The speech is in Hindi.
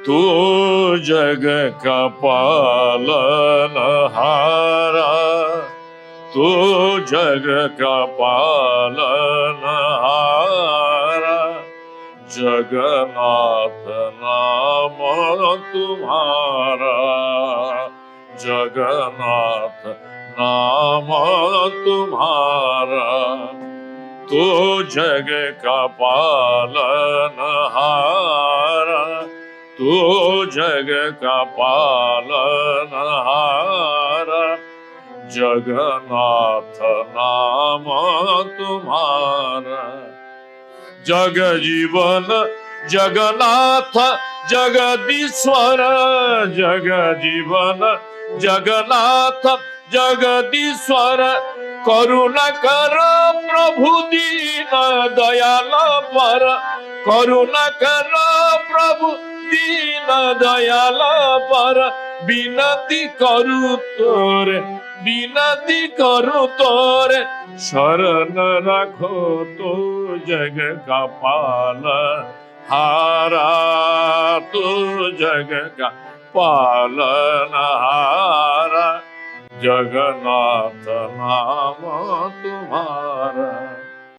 तू जग का पालनहारा, तू जग का पालनहारा, जगन्नाथ नाम तुम्हारा, जगन्नाथ नाम तुम्हारा। तू जग का पालनहारा, तू जग का पालनहारा, जगन्नाथ नाम तुम्हारा। जग जीवन जगन्नाथ जगदीश्वर, जग जीवन जगन्नाथ जगदीश्वर, करुणा कर प्रभु दीन दयाल पर, करुणा कर प्रभु दीन दयाल पर, विनती करू तोरे, विनती करू तोरे, शरण रखो तो जग का पालनहारा, तू जग का पालनहारा, जगन्नाथ नाम तुम्हारा।